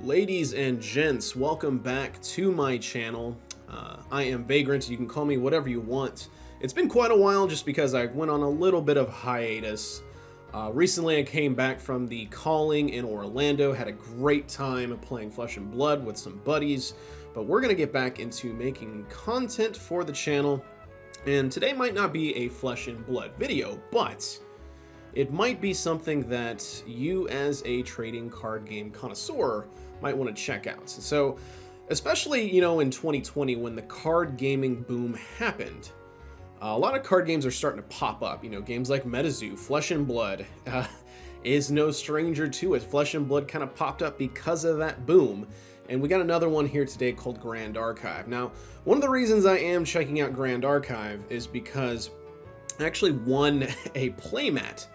Ladies and gents, welcome back to my channel. I am Vagrant. You can call me whatever you want. It's been quite a while just because I went on a little bit of hiatus. Recently I came back from the Calling in Orlando, had a great time playing Flesh and Blood with some buddies, but we're going to get back into making content for the channel. And today might not be a Flesh and Blood video, but it might be something that you as a trading card game connoisseur might want to check out. So, especially, in 2020 when the card gaming boom happened, a lot of card games are starting to pop up. Games like MetaZoo, Flesh and Blood is no stranger to it. Flesh and Blood kind of popped up because of that boom. And we got another one here today called Grand Archive. Now, one of the reasons I am checking out Grand Archive is because I actually won a playmat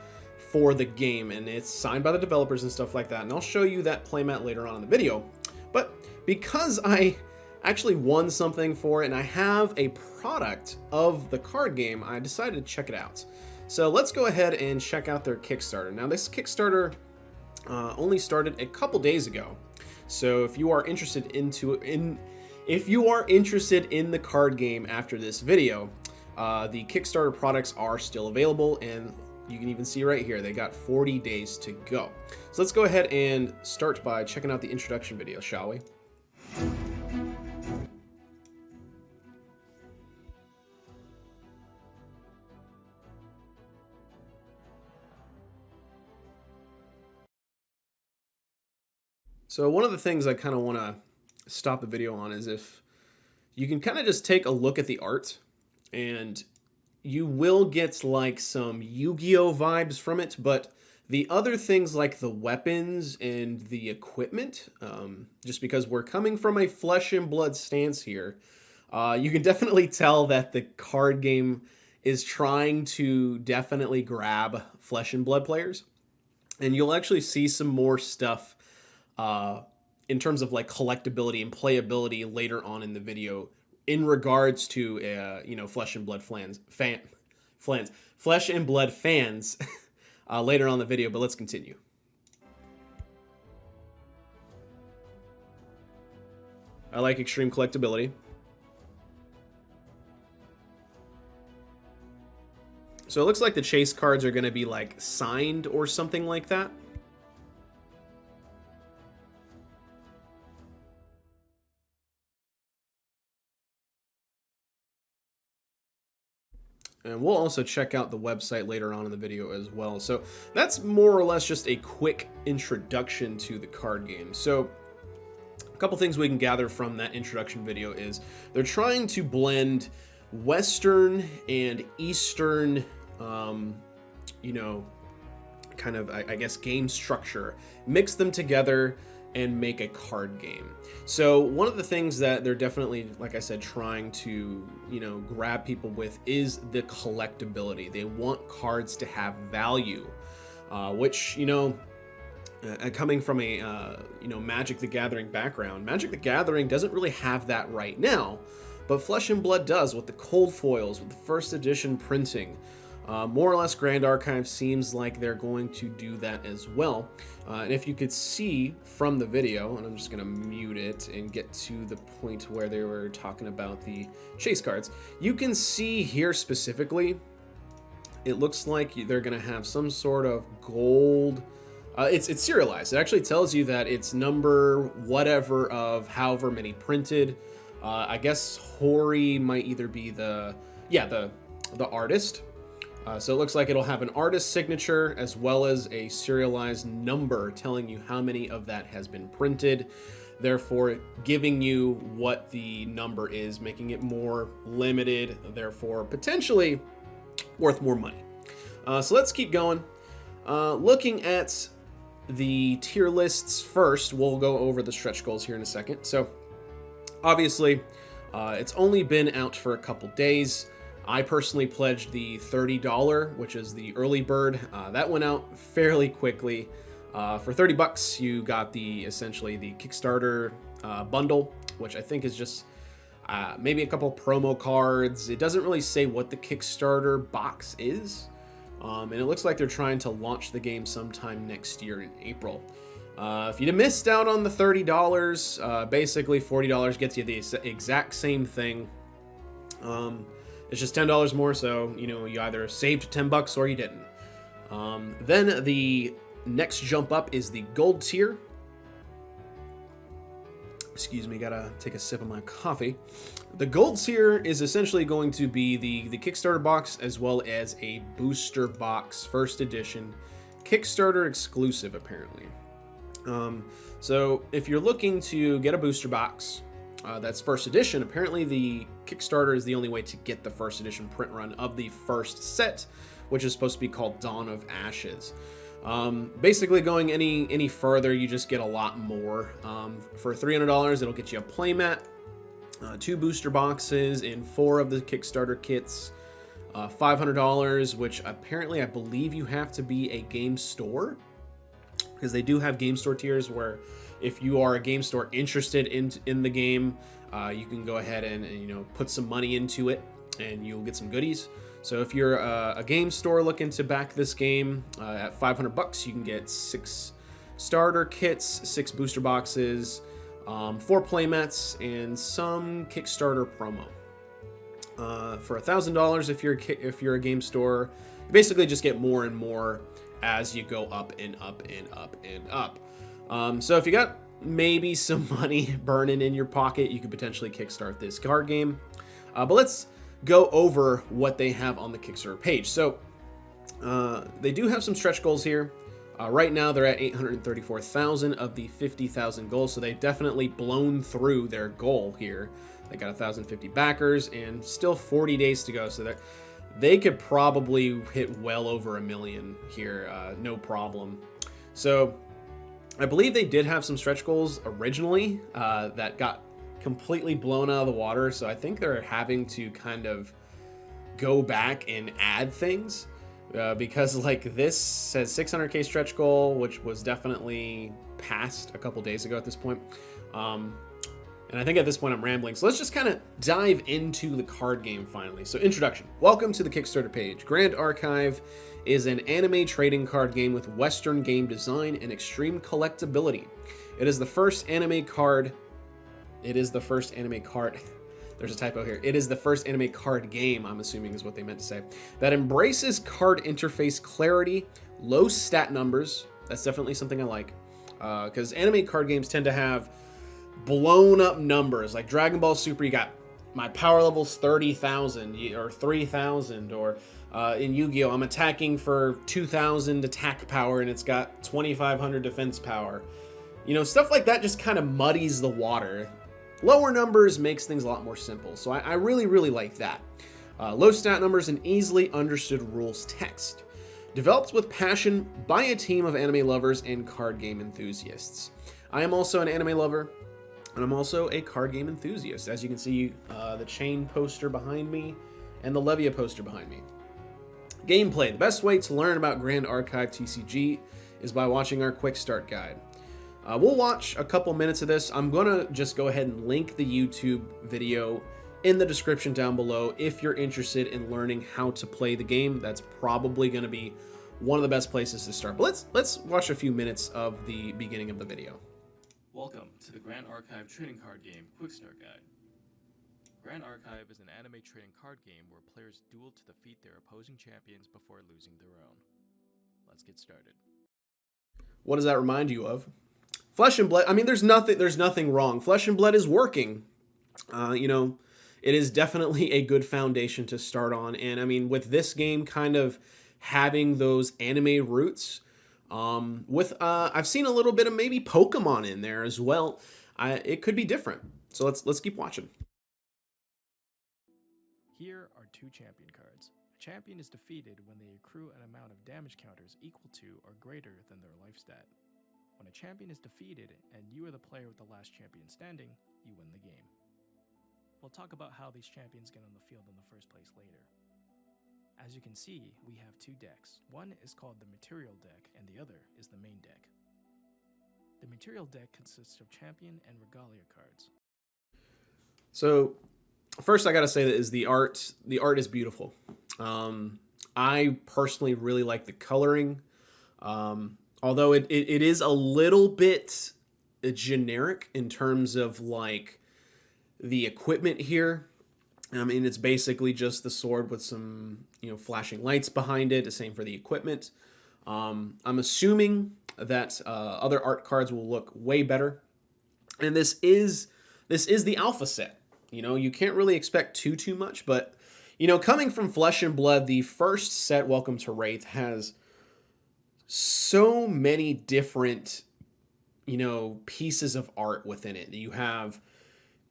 for the game, and it's signed by the developers and stuff like that, and I'll show you that playmat later on in the video. But because I actually won something for it and I have a product of the card game, I decided to check it out. So let's go ahead and check out their Kickstarter. Now this Kickstarter only started a couple days ago, so if you are interested in the card game after this video, the Kickstarter products are still available, and you can even see right here, they got 40 days to go. So let's go ahead and start by checking out the introduction video, shall we? So one of the things I kind of want to stop the video on is if you can kind of just take a look at the art, and you will get like some Yu-Gi-Oh vibes from it, but the other things like the weapons and the equipment, just because we're coming from a Flesh and Blood stance here, you can definitely tell that the card game is trying to definitely grab Flesh and Blood players. And you'll actually see some more stuff in terms of like collectability and playability later on in the video in regards to Flesh and Blood fans later on in the video, but let's continue. I like extreme collectability. So it looks like the chase cards are going to be like signed or something like that. And we'll also check out the website later on in the video as well. So that's more or less just a quick introduction to the card game. So a couple things we can gather from that introduction video is they're trying to blend Western and Eastern, kind of, I guess, game structure, mix them together and make a card game. So one of the things that they're definitely, like I said, trying to, grab people with is the collectability. They want cards to have value, which, coming from a, Magic the Gathering background, Magic the Gathering doesn't really have that right now, but Flesh and Blood does with the cold foils, with the first edition printing. More or less, Grand Archive seems like they're going to do that as well. And if you could see from the video, and I'm just going to mute it and get to the point where they were talking about the chase cards, you can see here specifically, it looks like they're going to have some sort of gold. It's serialized. It actually tells you that it's number whatever of however many printed. I guess Hori might either be the artist. So it looks like it'll have an artist signature as well as a serialized number telling you how many of that has been printed, therefore giving you what the number is, making it more limited, therefore potentially worth more money. So let's keep going. Looking at the tier lists first, we'll go over the stretch goals here in a second. So obviously, it's only been out for a couple days. I personally pledged the $30, which is the early bird. That went out fairly quickly. For $30, you got essentially the Kickstarter bundle, which I think is just maybe a couple promo cards. It doesn't really say what the Kickstarter box is. And it looks like they're trying to launch the game sometime next year in April. If you missed out on the $30, basically $40 gets you the exact same thing. It's just $10 more, so you either saved 10 bucks or you didn't. Then the next jump up is the gold tier. Excuse me, gotta take a sip of my coffee. The gold tier is essentially going to be the Kickstarter box, as well as a booster box, first edition, Kickstarter exclusive, apparently. So if you're looking to get a booster box, that's first edition, apparently the Kickstarter is the only way to get the first edition print run of the first set, which is supposed to be called Dawn of Ashes. Basically, going any further, you just get a lot more. For $300, it'll get you a playmat, 2 booster boxes, and 4 of the Kickstarter kits. $500, which apparently I believe you have to be a game store, because they do have game store tiers where if you are a game store interested in the game, you can go ahead and put some money into it, and you'll get some goodies. So if you're a game store looking to back this game at $500, you can get 6 starter kits, 6 booster boxes, 4 playmats, and some Kickstarter promo. For $1,000, if you're a game store, you basically just get more and more as you go up and up and up and up. So if you got maybe some money burning in your pocket, you could potentially kickstart this card game. But let's go over what they have on the Kickstarter page. So they do have some stretch goals here. Right now they're at 834,000 of the 50,000 goals, so they've definitely blown through their goal here. They got 1,050 backers and still 40 days to go, so they could probably hit well over 1 million here, no problem. So I believe they did have some stretch goals originally that got completely blown out of the water, so I think they're having to kind of go back and add things, because like this says 600k stretch goal, which was definitely passed a couple days ago at this point. And I think at this point I'm rambling, so let's just kind of dive into the card game finally. So introduction. Welcome to the Kickstarter page. Grand Archive is an anime trading card game with Western game design and extreme collectability. It is the first anime card There's a typo here. It is the first anime card game, I'm assuming is what they meant to say, that embraces card interface clarity, low stat numbers. That's definitely something I like. Because anime card games tend to have blown up numbers. Like Dragon Ball Super, you got my power level's 30,000 or 3,000. Or in Yu-Gi-Oh! I'm attacking for 2,000 attack power and it's got 2,500 defense power. Stuff like that just kind of muddies the water. Lower numbers makes things a lot more simple, so I really, really like that. Low stat numbers and easily understood rules text. Developed with passion by a team of anime lovers and card game enthusiasts. I am also an anime lover, and I'm also a card game enthusiast. As you can see, the Chain poster behind me and the Levia poster behind me. Gameplay. The best way to learn about Grand Archive TCG is by watching our quick start guide. We'll watch a couple minutes of this. I'm going to just go ahead and link the YouTube video in the description down below. If you're interested in learning how to play the game, that's probably going to be one of the best places to start. But let's watch a few minutes of the beginning of the video. Welcome to the Grand Archive Trading Card Game Quick Start Guide. Grand Archive is an anime trading card game where players duel to defeat their opposing champions before losing their own. Let's get started. What does that remind you of? Flesh and Blood. I mean, there's nothing wrong. Flesh and Blood is working. It is definitely a good foundation to start on. And I mean, with this game kind of having those anime roots, I've seen a little bit of maybe Pokemon in there as well. It could be different. So let's keep watching. Here are 2 champion cards. A champion is defeated when they accrue an amount of damage counters equal to or greater than their life stat. When a champion is defeated and you are the player with the last champion standing, you win the game. We'll talk about how these champions get on the field in the first place later. As you can see, we have 2 decks. One is called the Material deck and the other is the main deck. The Material deck consists of champion and regalia cards. So first I gotta say that is the art. The art is beautiful. I personally really like the coloring. Although it is a little bit generic in terms of like the equipment here. I mean, it's basically just the sword with some, flashing lights behind it. The same for the equipment. I'm assuming that other art cards will look way better. And this is the alpha set. You can't really expect too much, but coming from Flesh and Blood, the first set, Welcome to Wraith, has so many different, pieces of art within it. You have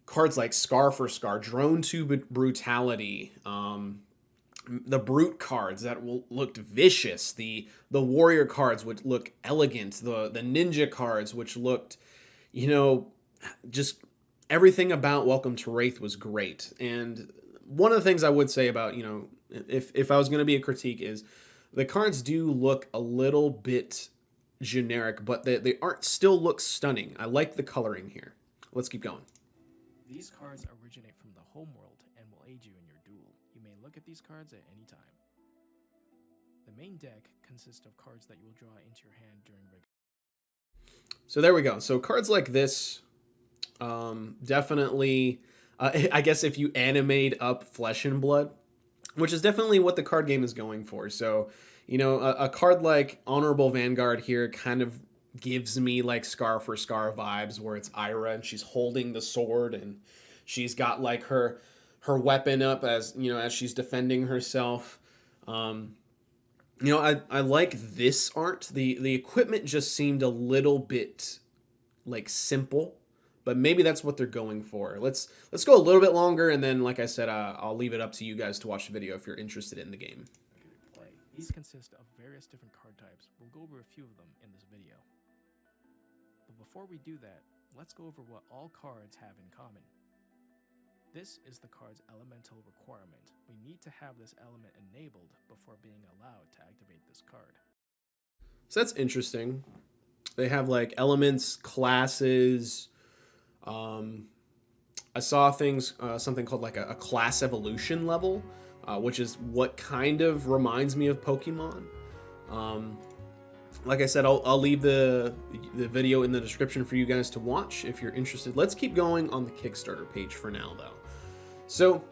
cards like Scar for Scar, Drone to Brutality, the Brute cards that looked vicious, the Warrior cards which look elegant, the Ninja cards which looked, just everything about Welcome to Wraith was great. And one of the things I would say about, if I was going to be a critique, is the cards do look a little bit generic, but the art still looks stunning. I like the coloring here. Let's keep going. These cards originate from the homeworld and will aid you in your duel. You may look at these cards at any time. The main deck consists of cards that you will draw into your hand during regular. So there we go. So cards like this, definitely, I guess if you animate up Flesh and Blood, which is definitely what the card game is going for. So, a card like Honorable Vanguard here kind of gives me like Scar for Scar vibes, where it's Ira and she's holding the sword and she's got like her weapon up as she's defending herself. I like this art. The equipment just seemed a little bit like simple, but maybe that's what they're going for. Let's go a little bit longer, and then, like I said, I'll leave it up to you guys to watch the video if you're interested in the game. Play. These consist of various different card types. We'll go over a few of them in this video. But before we do that, let's go over what all cards have in common. This is the card's elemental requirement. We need to have this element enabled before being allowed to activate this card. So that's interesting. They have like elements, classes. I saw something called like a class evolution level, which is what kind of reminds me of Pokemon. Like I said, I'll leave the video in the description for you guys to watch if you're interested. Let's keep going on the Kickstarter page for now, though. So,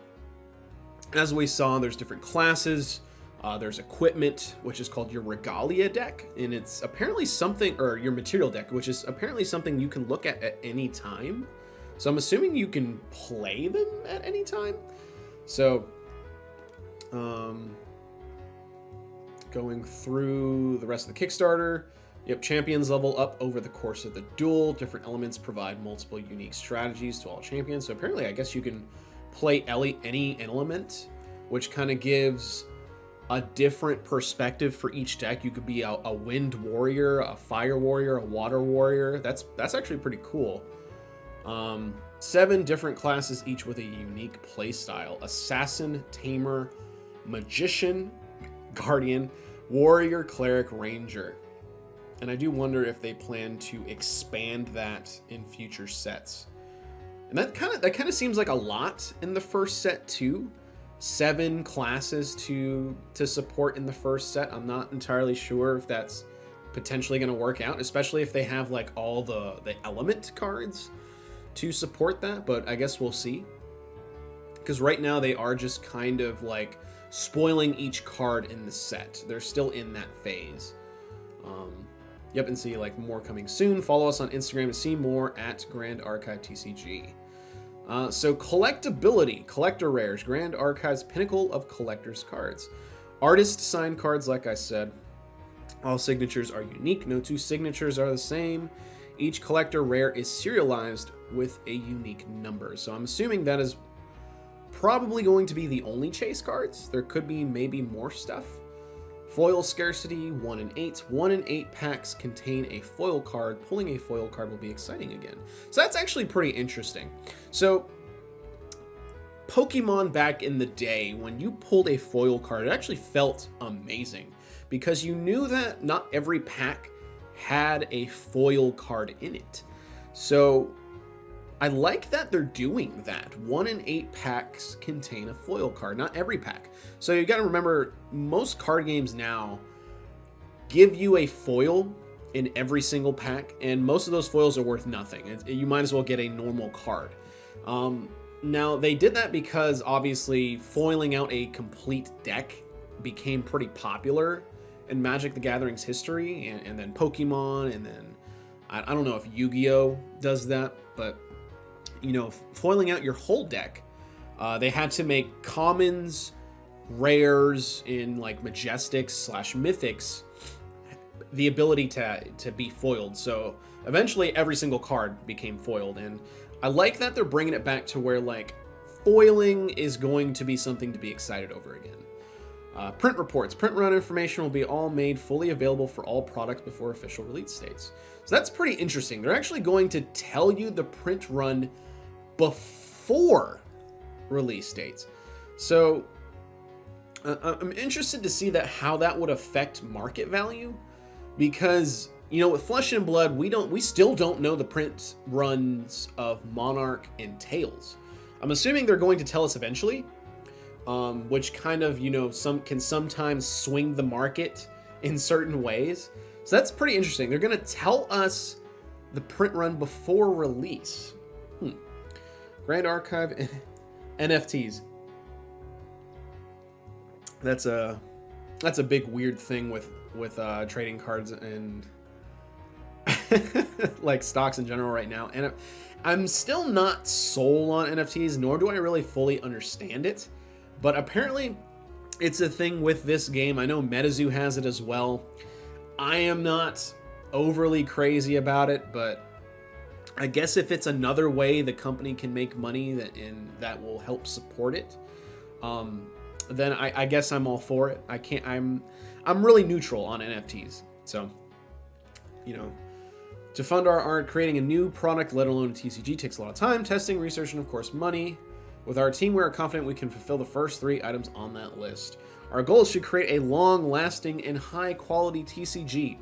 as we saw, there's different classes. There's equipment, which is called your Regalia deck, and it's apparently something, or your material deck, which is apparently something you can look at any time. So I'm assuming you can play them at any time. So, going through the rest of the Kickstarter, champions level up over the course of the duel. Different elements provide multiple unique strategies to all champions. So apparently, I guess you can play any element, which kind of gives a different perspective for each deck. You could be a wind warrior, a fire warrior, a water warrior. That's actually pretty cool. 7 different classes, each with a unique play style: assassin, tamer, magician, guardian, warrior, cleric, ranger. And I do wonder if they plan to expand that in future sets. And that kind of seems like a lot in the first set too. 7 classes to support in the first set. I'm not entirely sure if that's potentially going to work out, especially if they have like all the element cards to support that, but I guess we'll see. Because right now they are just kind of like spoiling each card in the set. They're still in that phase. And see like more coming soon. Follow us on Instagram to see more at Grand Archive TCG. So collectability, collector rares, Grand Archive's pinnacle of collector's cards. Artist signed cards, like I said. All signatures are unique. No 2 signatures are the same. Each collector rare is serialized with a unique number. So I'm assuming that is probably going to be the only chase cards. There could be maybe more stuff. Foil scarcity, 1 in 8. 1 in 8 packs contain a foil card. Pulling a foil card will be exciting again. So that's actually pretty interesting. So Pokemon back in the day, when you pulled a foil card, it actually felt amazing because you knew that not every pack had a foil card in it. So I like that they're doing that. 1 in 8 packs contain a foil card, not every pack. So you got to remember, most card games now give you a foil in every single pack, and most of those foils are worth nothing. You might as well get a normal card. Now, they did that because obviously foiling out a complete deck became pretty popular in Magic the Gathering's history, and then Pokemon, and then I don't know if Yu-Gi-Oh does that, but you know, foiling out your whole deck, they had to make commons, rares, in like Majestics / Mythics the ability to be foiled. So eventually every single card became foiled, and I like that they're bringing it back to where like foiling is going to be something to be excited over again. Print reports. Print run information will be all made fully available for all products before official release dates. So that's pretty interesting. They're actually going to tell you the print run before release dates. So I'm interested to see how that would affect market value, because you know, with Flesh and Blood, we still don't know the print runs of Monarch and Tales. I'm assuming they're going to tell us eventually, which kind of, you know, can sometimes swing the market in certain ways. So that's pretty interesting. They're going to tell us the print run before release. Grand Archive NFTs. That's a big weird thing with trading cards and like stocks in general right now. And I'm still not sold on NFTs, nor do I really fully understand it. But apparently it's a thing with this game. I know MetaZoo has it as well. I am not overly crazy about it, but I guess if it's another way the company can make money that will help support it, then I guess I'm all for it. I'm really neutral on NFTs. So, you know, to fund our art, creating a new product, let alone a TCG, takes a lot of time, testing, research, and of course money. With our team, we are confident we can fulfill the first 3 items on that list. Our goal is to create a long-lasting and high-quality TCG.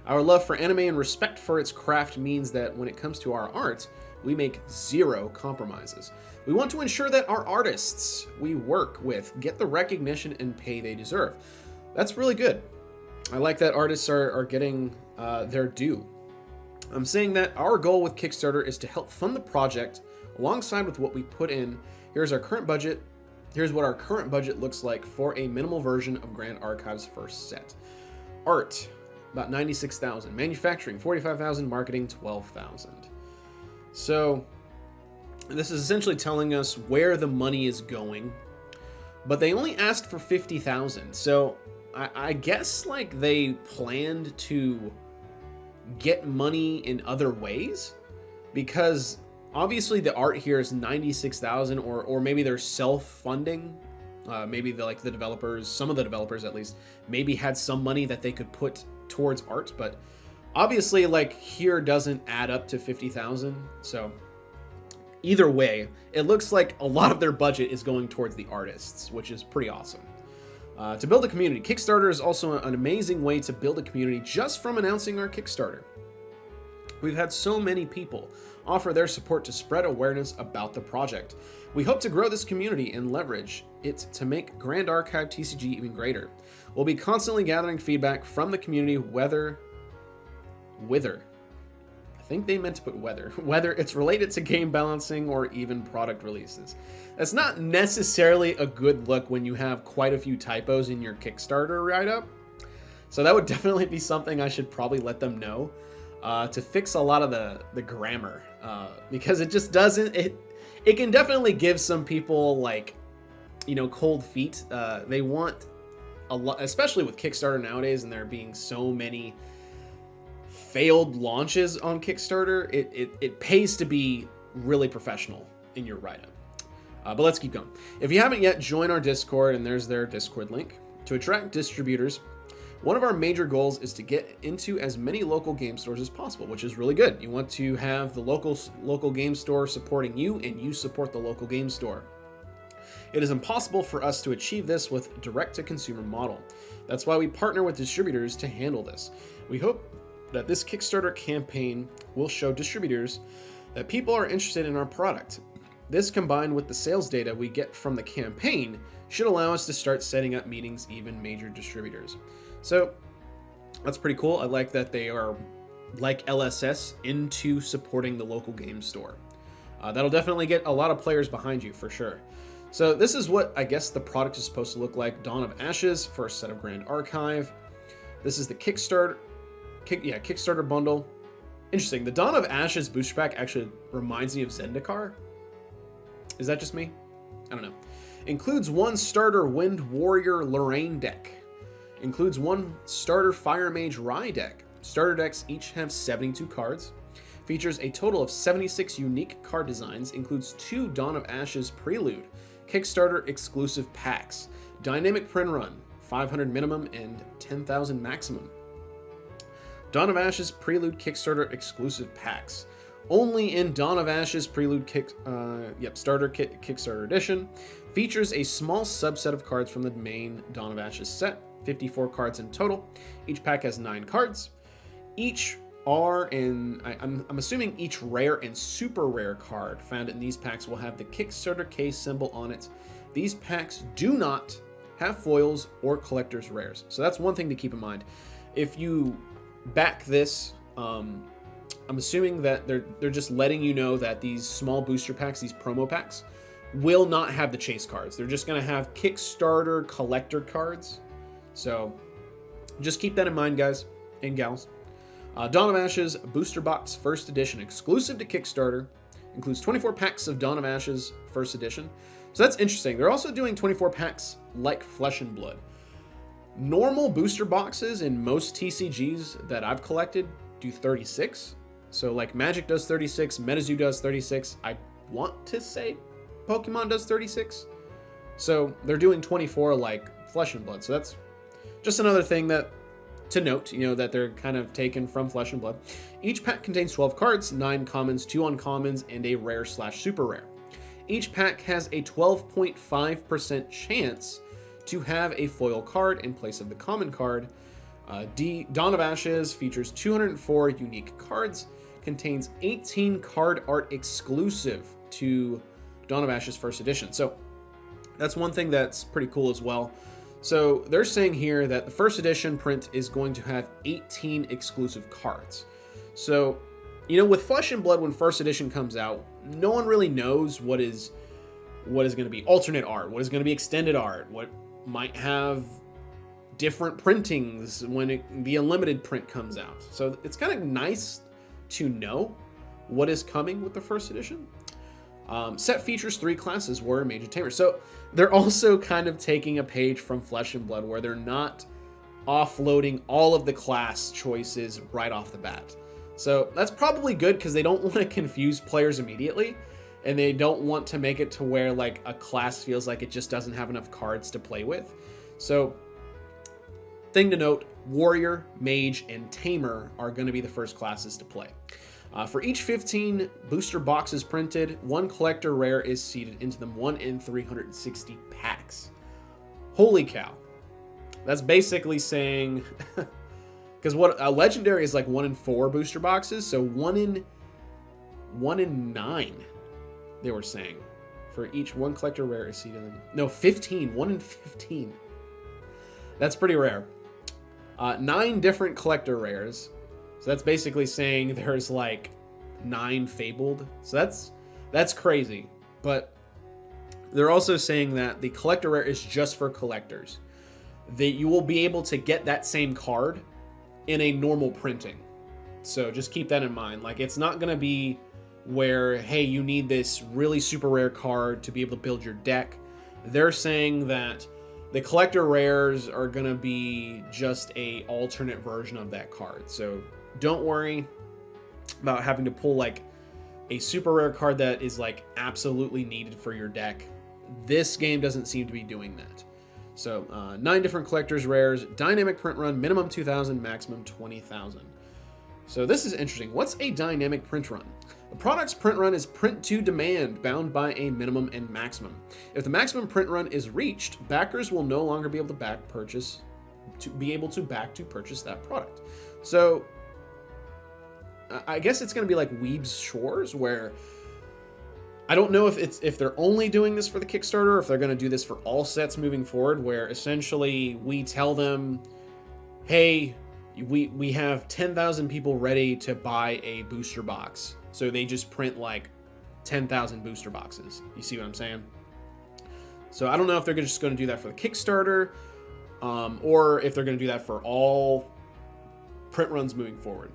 Our love for anime and respect for its craft means that when it comes to our art, we make 0 compromises. We want to ensure that our artists we work with get the recognition and pay they deserve. That's really good. I like that artists are getting their due. I'm saying that our goal with Kickstarter is to help fund the project alongside with what we put in. Here's our current budget. Here's what our current budget looks like for a minimal version of Grand Archive's first set. Art, about $96,000. Manufacturing, $45,000. Marketing, $12,000. So this is essentially telling us where the money is going, but they only asked for $50,000. So I guess like they planned to get money in other ways, because obviously the art here is $96,000, or maybe they're self-funding. Maybe the developers, some of the developers at least, maybe had some money that they could put towards art, but obviously like here doesn't add up to 50,000. So either way, it looks like a lot of their budget is going towards the artists, which is pretty awesome. To build a community, Kickstarter is also an amazing way to build a community just from announcing our Kickstarter. We've had so many people offer their support to spread awareness about the project. We hope to grow this community and leverage it to make Grand Archive TCG even greater. We'll be constantly gathering feedback from the community, whether I think they meant to put whether it's related to game balancing or even product releases. That's not necessarily a good look when you have quite a few typos in your Kickstarter write-up. So that would definitely be something I should probably let them know to fix a lot of the grammar, because it just doesn't, it can definitely give some people like, you know, cold feet. They want a lot, especially with Kickstarter nowadays, and there being so many failed launches on Kickstarter, it pays to be really professional in your write-up. But let's keep going. If you haven't yet, join our Discord, and there's their Discord link. To attract distributors, one of our major goals is to get into as many local game stores as possible, which is really good. You want to have the local game store supporting you, and you support the local game store. It is impossible for us to achieve this with direct-to-consumer model. That's why we partner with distributors to handle this. We hope that this Kickstarter campaign will show distributors that people are interested in our product. This, combined with the sales data we get from the campaign, should allow us to start setting up meetings, even major distributors. So That's pretty cool. I like that they are, like LSS, into supporting the local game store. That'll definitely get a lot of players behind you for sure. So this is what I guess the product is supposed to look like. Dawn of Ashes, first set of Grand Archive. This is the Kickstarter bundle. Interesting. The Dawn of Ashes booster pack actually reminds me of Zendikar. Is that just me? I don't know. Includes one starter Wind Warrior Lorraine deck. Includes one starter Fire Mage Rye deck. Starter decks each have 72 cards. Features a total of 76 unique card designs. Includes 2 Dawn of Ashes Prelude Kickstarter exclusive packs. Dynamic print run, 500 minimum and 10,000 maximum. Dawn of Ashes Prelude Kickstarter exclusive packs. Only in Dawn of Ashes Prelude Starter Kit Kickstarter Edition. Features a small subset of cards from the main Dawn of Ashes set. 54 cards in total. Each pack has 9 cards. Each are in, I'm assuming each rare and super rare card found in these packs will have the Kickstarter case symbol on it. These packs do not have foils or collector's rares. So that's one thing to keep in mind. If you back this, I'm assuming that they're just letting you know that these small booster packs, these promo packs, will not have the chase cards. They're just going to have Kickstarter collector cards. So just keep that in mind, guys and gals. Dawn of Ashes Booster Box First Edition, exclusive to Kickstarter. Includes 24 packs of Dawn of Ashes First Edition. So that's interesting. They're also doing 24 packs like Flesh and Blood. Normal booster boxes in most TCGs that I've collected do 36. So like Magic does 36, MetaZoo does 36. I want to say Pokemon does 36. So they're doing 24 like Flesh and Blood. So that's just another thing that to note, that they're kind of taken from Flesh and Blood. Each pack contains 12 cards, 9 commons, 2 uncommons, and a rare/super rare. Each pack has a 12.5% chance to have a foil card in place of the common card. Dawn of Ashes features 204 unique cards, contains 18 card art exclusive to Dawn of Ashes First Edition. So that's one thing that's pretty cool as well. So they're saying here that the first edition print is going to have 18 exclusive cards. So, with Flesh and Blood, when first edition comes out, no one really knows what is going to be alternate art, what is going to be extended art, what might have different printings when the unlimited print comes out. So it's kind of nice to know what is coming with the first edition. Set features 3 classes, Warrior, Mage, and Tamer. So they're also kind of taking a page from Flesh and Blood, where they're not offloading all of the class choices right off the bat. So that's probably good, because they don't want to confuse players immediately, and they don't want to make it to where like a class feels like it just doesn't have enough cards to play with. So thing to note, Warrior, Mage, and Tamer are going to be the first classes to play. For each 15 booster boxes printed, 1 collector rare is seeded into them, 1 in 360 packs. Holy cow. That's basically saying, because what a legendary is like 1 in 4 booster boxes, so 1 in 9, they were saying. For each 1 collector rare is seeded in them. No, 15, 1 in 15. That's pretty rare. 9 different collector rares. So that's basically saying there's like 9 fabled. So that's crazy. But they're also saying that the collector rare is just for collectors. That you will be able to get that same card in a normal printing. So just keep that in mind. Like, it's not going to be where, hey, you need this really super rare card to be able to build your deck. They're saying that the collector rares are going to be just a alternate version of that card. So don't worry about having to pull like a super rare card that is like absolutely needed for your deck. This game doesn't seem to be doing that. So 9 different collector's rares, dynamic print run, minimum 2,000, maximum 20,000. So this is interesting. What's a dynamic print run? The product's print run is print to demand, bound by a minimum and maximum. If the maximum print run is reached, backers will no longer be able to purchase that product. So I guess it's going to be like Weeb's Shores, where I don't know if they're only doing this for the Kickstarter, or if they're going to do this for all sets moving forward, where essentially we tell them, hey, we have 10,000 people ready to buy a booster box. So they just print like 10,000 booster boxes. You see what I'm saying? So I don't know if they're just going to do that for the Kickstarter, or if they're going to do that for all print runs moving forward.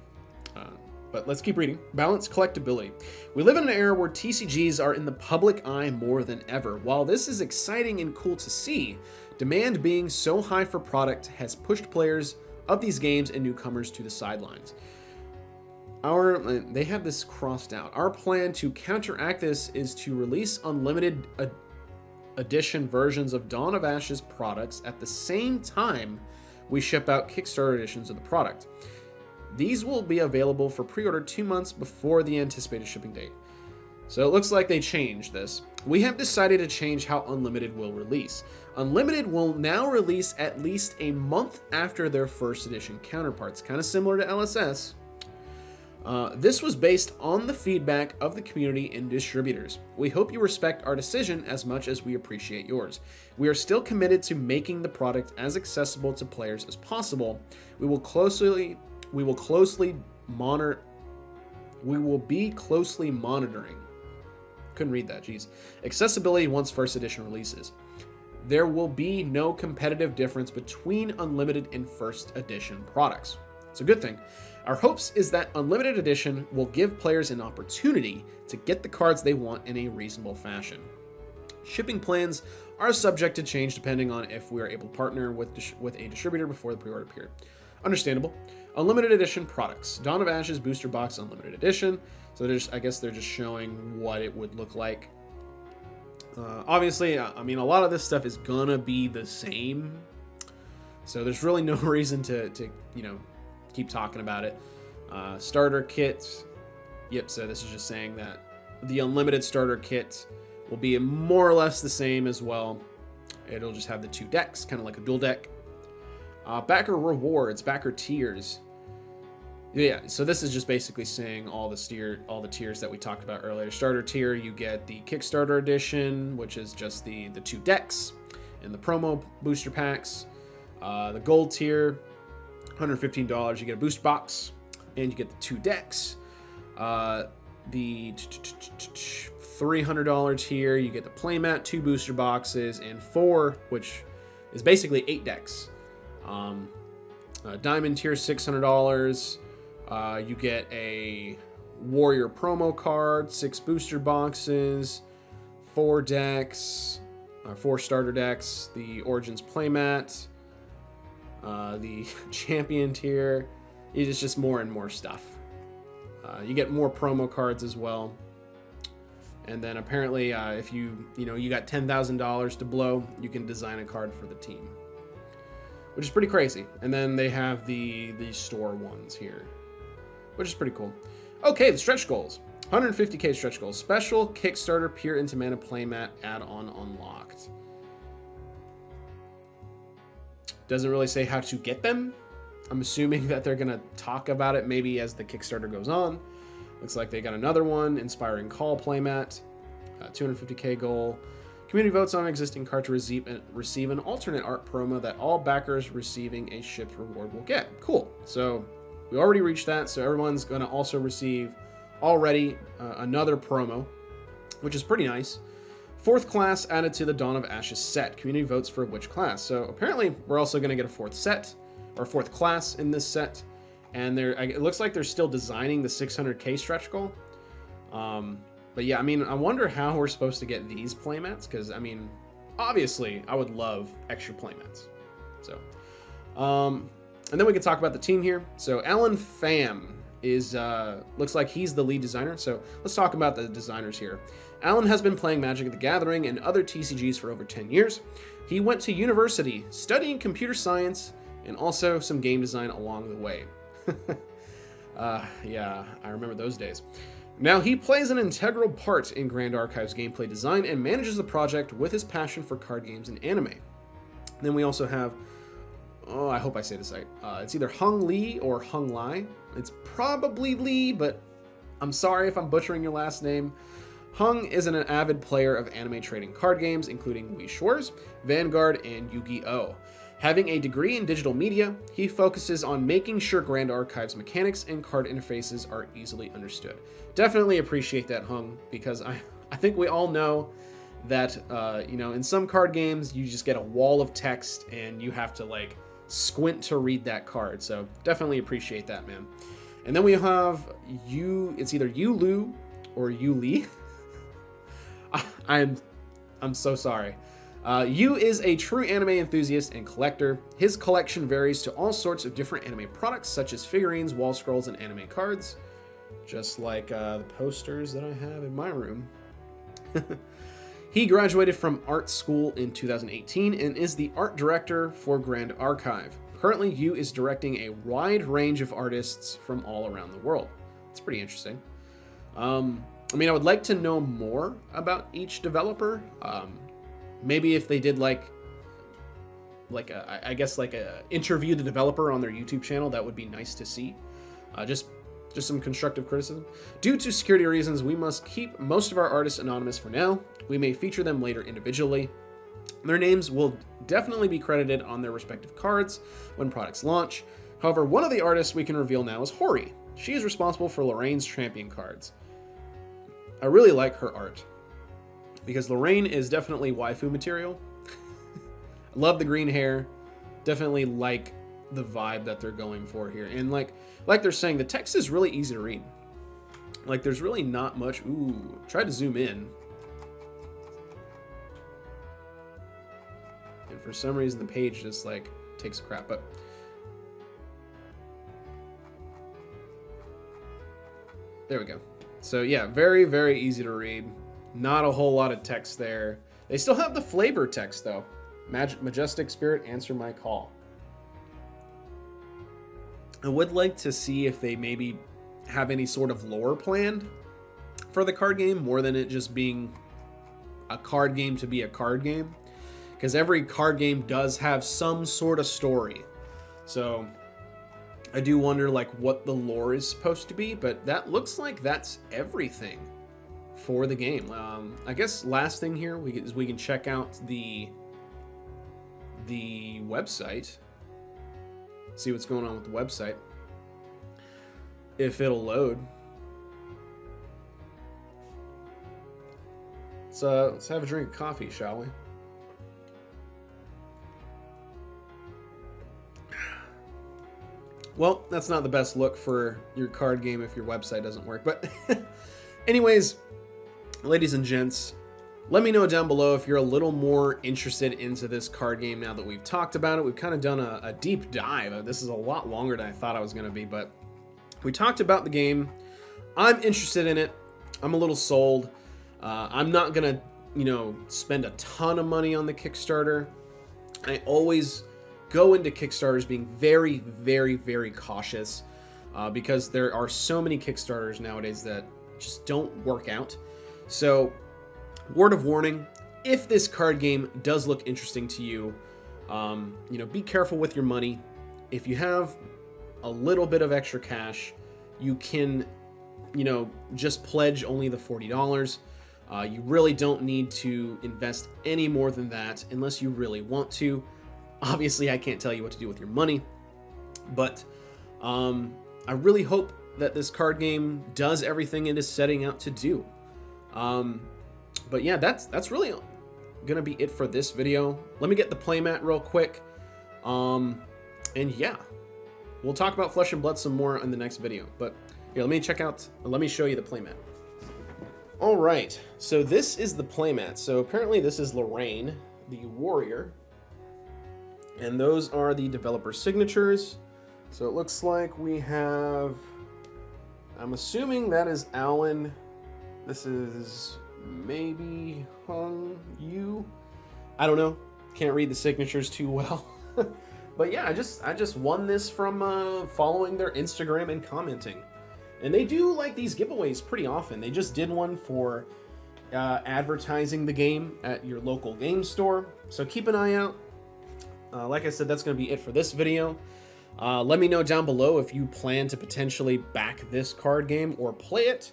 But let's keep reading. Balanced collectability. We live in an era where TCGs are in the public eye more than ever. While this is exciting and cool to see, demand being so high for product has pushed players of these games and newcomers to the sidelines. They have this crossed out. Our plan to counteract this is to release unlimited edition versions of Dawn of Ashes products at the same time we ship out Kickstarter editions of the product. These will be available for pre-order 2 months before the anticipated shipping date. So it looks like they changed this. We have decided to change how Unlimited will release. Unlimited will now release at least a month after their first edition counterparts, kind of similar to LSS. This was based on the feedback of the community and distributors. We hope you respect our decision as much as we appreciate yours. We are still committed to making the product as accessible to players as possible. We will be closely monitoring. Couldn't read that, geez. Accessibility once first edition releases. There will be no competitive difference between Unlimited and first edition products. It's a good thing. Our hopes is that Unlimited Edition will give players an opportunity to get the cards they want in a reasonable fashion. Shipping plans are subject to change depending on if we are able to partner with a distributor before the pre-order period. Understandable. Unlimited Edition products. Dawn of Ashes Booster Box Unlimited Edition. So I guess they're just showing what it would look like. Obviously, I mean, a lot of this stuff is gonna be the same. So there's really no reason to keep talking about it. Starter kits. Yep, so this is just saying that the Unlimited starter kit will be more or less the same as well. It'll just have the 2 decks, kind of like a dual deck. Backer rewards, backer tiers. Yeah, so this is just basically saying all the tiers that we talked about earlier. Starter tier, you get the Kickstarter edition, which is just the 2 decks and the promo booster packs. The gold tier, $115, you get a booster box, and you get the 2 decks. The $300 tier, you get the playmat, 2 booster boxes, and 4, which is basically 8 decks. Diamond tier, $600. You get a Warrior promo card, 6 booster boxes, 4 decks, 4 starter decks, the Origins playmat, the Champion tier. It's just more and more stuff. You get more promo cards as well. And then apparently, if you got $10,000 to blow, you can design a card for the team, which is pretty crazy. And then they have the store ones here, which is pretty cool. Okay, the stretch goals. 150k stretch goals. Special Kickstarter Pure Into Mana playmat add-on unlocked. Doesn't really say how to get them. I'm assuming that they're going to talk about it maybe as the Kickstarter goes on. Looks like they got another one. Inspiring Call playmat. 250k goal. Community votes on an existing card to receive an alternate art promo that all backers receiving a shipped reward will get. Cool. So we already reached that. So everyone's going to also receive already another promo, which is pretty nice. 4th class added to the Dawn of Ashes set. Community votes for which class. So apparently we're also going to get a 4th set or 4th class in this set. And it looks like they're still designing the 600k stretch goal. But yeah, I mean, I wonder how we're supposed to get these playmats, because I mean, obviously I would love extra playmats. So, and then we can talk about the team here. So Alan Pham is, looks like he's the lead designer. So let's talk about the designers here. Alan has been playing Magic the Gathering and other TCGs for over 10 years. He went to university studying computer science and also some game design along the way. Yeah, I remember those days. Now he plays an integral part in Grand Archive's gameplay design and manages the project with his passion for card games and anime. Then we also have, I hope I say this right. It's either Hung Lee or Hung Lai. It's probably Lee, but I'm sorry if I'm butchering your last name. Hung is an avid player of anime trading card games, including Wii Schwartz, Vanguard, and Yu-Gi-Oh! Having a degree in digital media, he focuses on making sure Grand Archive's mechanics and card interfaces are easily understood. Definitely appreciate that, Hung, because I think we all know that, in some card games, you just get a wall of text and you have to, like, squint to read that card. So definitely appreciate that, man. And then we have it's either Yu Lu or Yu Li. I'm so sorry. Yu is a true anime enthusiast and collector. His collection varies to all sorts of different anime products, such as figurines, wall scrolls, and anime cards. Just like the posters that I have in my room. He graduated from art school in 2018 and is the art director for Grand Archive. Currently, Yu is directing a wide range of artists from all around the world. It's pretty interesting. I would like to know more about each developer. Maybe if they did like a interview the developer on their YouTube channel, that would be nice to see. Just some constructive criticism. Due to security reasons, we must keep most of our artists anonymous for now. We may feature them later individually. Their names will definitely be credited on their respective cards when products launch. However, one of the artists we can reveal now is Hori. She is responsible for Lorraine's Champion cards. I really like her art, because Lorraine is definitely waifu material. Love the green hair. Definitely like the vibe that they're going for here. And like they're saying, the text is really easy to read. Like, there's really not much. Ooh, try to zoom in. And for some reason, the page just, like, takes a crap. But there we go. So, yeah, very, very easy to read. Not a whole lot of text there. They still have the flavor text, though. Majestic Spirit, answer my call. I would like to see if they maybe have any sort of lore planned for the card game, more than it just being a card game to be a card game. Because every card game does have some sort of story. So I do wonder like what the lore is supposed to be, but that looks like that's everything for the game. I guess last thing here we can check out the website. See what's going on with the website. If it'll load. Let's have a drink of coffee, shall we? Well, that's not the best look for your card game if your website doesn't work. But anyways, ladies and gents, let me know down below if you're a little more interested into this card game now that we've talked about it. We've kind of done a deep dive. This is a lot longer than I thought I was going to be, but we talked about the game. I'm interested in it. I'm a little sold. I'm not going to, spend a ton of money on the Kickstarter. I always go into Kickstarters being very, very, very cautious because there are so many Kickstarters nowadays that just don't work out. So, word of warning, if this card game does look interesting to you, be careful with your money. If you have a little bit of extra cash, you can, just pledge only the $40. You really don't need to invest any more than that unless you really want to. Obviously, I can't tell you what to do with your money, but I really hope that this card game does everything it is setting out to do. But yeah, that's really gonna be it for this video. Let me get the playmat real quick. And yeah, we'll talk about Flesh and Blood some more in the next video. But here, let me show you the playmat. All right, so this is the playmat. So apparently this is Lorraine, the warrior. And those are the developer signatures. So it looks like we have, I'm assuming that is Alan. This is maybe Hung Yu. I don't know. Can't read the signatures too well. But yeah, I just won this from following their Instagram and commenting. And they do like these giveaways pretty often. They just did one for advertising the game at your local game store. So keep an eye out. Like I said, that's going to be it for this video. Let me know down below if you plan to potentially back this card game or play it.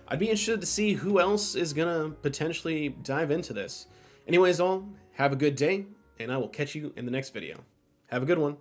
I'd be interested to see who else is going to potentially dive into this. Anyways, all, have a good day, and I will catch you in the next video. Have a good one.